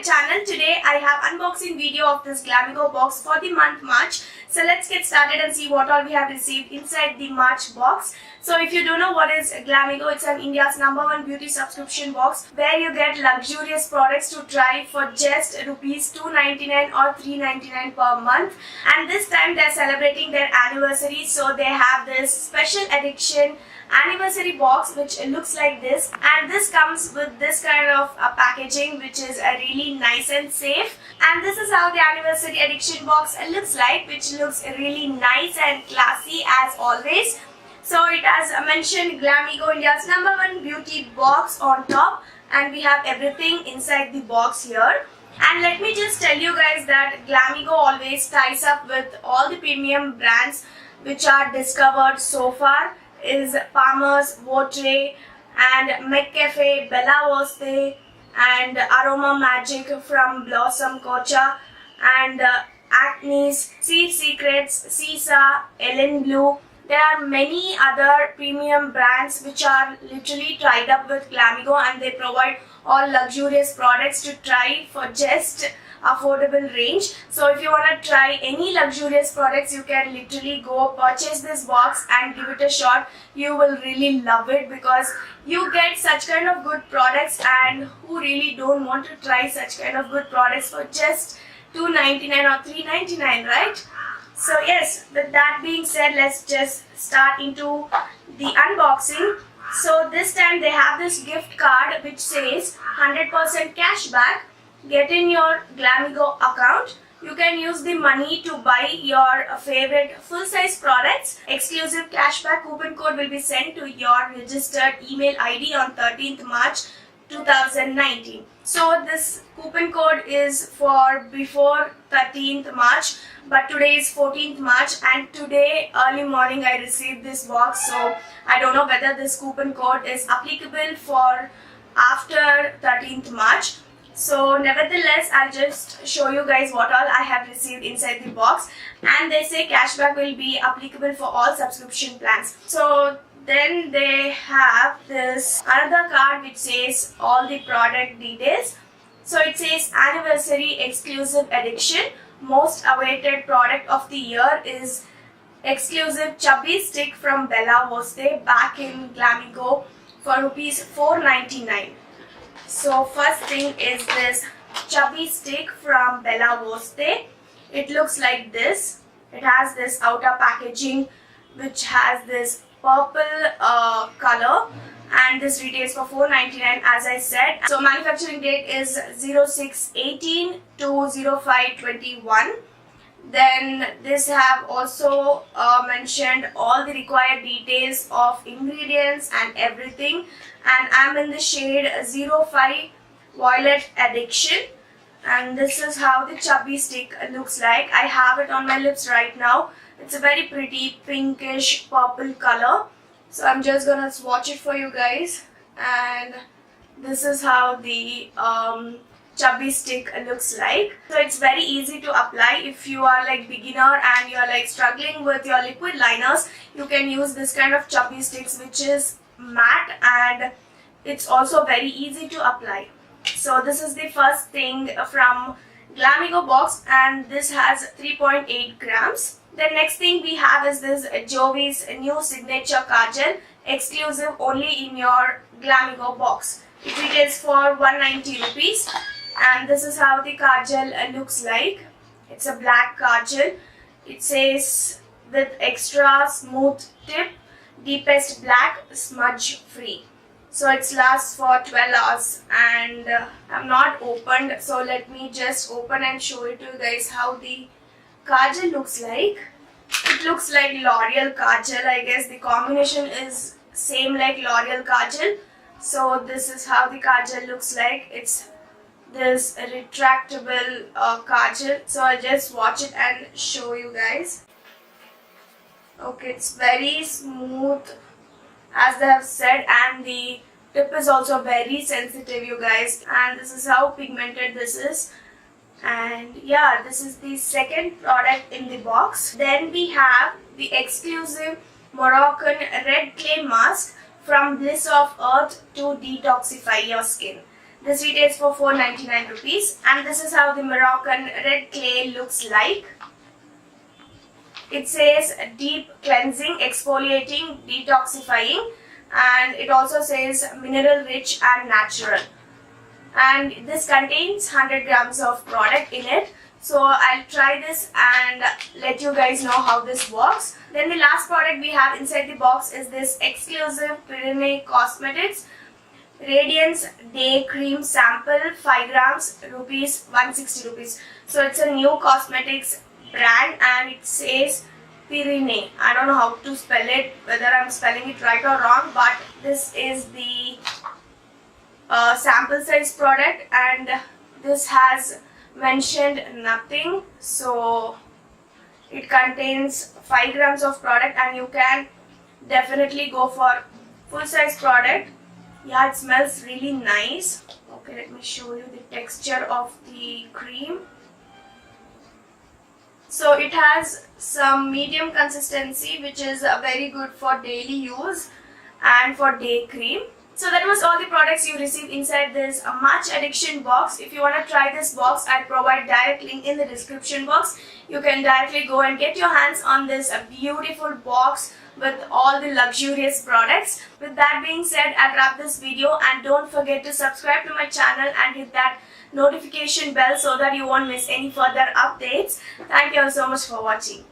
channel. Today I have unboxing video of this Glamego box for the month March. So let's get started and see what all we have received inside the March box. So if you don't know what is Glamego, it's an India's #1 beauty subscription box where you get luxurious products to try for just rupees 299 or 399 per month. And this time they're celebrating their anniversary, so they have this special edition anniversary box which looks like this, and this comes with this kind of packaging which is really nice and safe. And this is how the anniversary edition box looks like, which looks really nice and classy as always. So it has mentioned Glamego, India's #1 beauty box on top, and we have everything inside the box here. And let me just tell you guys that Glamego always ties up with all the premium brands which are discovered so far. Is Palmer's, Pavithraiyer, and McCafe, Bella Voste, and Aroma Magic from Blossom Kocha, and Acne's, Sea Secrets, Sisa, Ellen Blue. There are many other premium brands which are literally tied up with Glamego, and they provide all luxurious products to try for just affordable range. So if you want to try any luxurious products, you can literally go purchase this box and give it a shot. You will really love it because you get such kind of good products, and who really don't want to try such kind of good products for just $299 or $399, right? So yes, with that being said, let's just start into the unboxing. So this time they have this gift card which says 100% cashback. Get in your Glamego account. You can use the money to buy your favorite full-size products. Exclusive cashback coupon code will be sent to your registered email ID on 13th March 2019. So this coupon code is for before 13th March, but today is 14th March, and today early morning I received this box, so I don't know whether this coupon code is applicable for after 13th March. So nevertheless, I'll just show you guys what all I have received inside the box, and they say cashback will be applicable for all subscription plans. So then they have this another card which says all the product details. So it says anniversary exclusive edition. Most awaited product of the year is exclusive chubby stick from Bella Voste back in Glamego for rupees 499. So first thing is this chubby stick from Bella Voste. It looks like this. It has this outer packaging which has this purple color, and this retails for 499 as I said. So manufacturing date is 06/18 to 05/21. Then this have also mentioned all the required details of ingredients and everything, and I'm in the shade 05 Violet Addiction, and this is how the chubby stick looks like. I have it on my lips right now. It's a very pretty pinkish purple color. So I'm just gonna swatch it for you guys, and this is how the chubby stick looks like. So it's very easy to apply. If you are like beginner and you're like struggling with your liquid liners, you can use this kind of chubby sticks which is matte, and it's also very easy to apply. So this is the first thing from Glamego box, and this has 3.8 grams. The next thing we have is this Jovi's new signature kajal, exclusive only in your Glamego box. It retails for 190 rupees. And this is how the kajal looks like. It's a black kajal. It says with extra smooth tip, deepest black, smudge free. So it lasts for 12 hours, and I'm not opened, so let me just open and show it to you guys how the kajal looks like. It looks like L'Oreal kajal. I guess the combination is same like L'Oreal kajal. So this is how the kajal looks like. It's this retractable kajal. So I'll just watch it and show you guys. Okay, it's very smooth as they have said, and the tip is also very sensitive, you guys, and this is how pigmented this is. And yeah, this is the second product in the box. Then we have the exclusive Moroccan red clay mask from Bliss of Earth to detoxify your skin. This retails for 499 rupees, and this is how the Moroccan red clay looks like. It says deep cleansing, exfoliating, detoxifying, and it also says mineral rich and natural. And this contains 100 grams of product in it. So I'll try this and let you guys know how this works. Then the last product we have inside the box is this exclusive Pavithraiyer Cosmetics Radiance Day Cream Sample, 5 grams, rupees 160 rupees. So it's a new cosmetics brand and it says Pavithraiyer. I don't know how to spell it, whether I'm spelling it right or wrong, but this is the sample size product, and this has mentioned nothing. So it contains 5 grams of product, and you can definitely go for full size product. Yeah, it smells really nice. Okay, let me show you the texture of the cream. So it has some medium consistency, which is very good for daily use and for day cream. So that was all the products you received inside this Match Addiction box. If you want to try this box, I'll provide direct link in the description box. You can directly go and get your hands on this beautiful box with all the luxurious products. With that being said, I'll wrap this video, and don't forget to subscribe to my channel and hit that notification bell so that you won't miss any further updates. Thank you all so much for watching.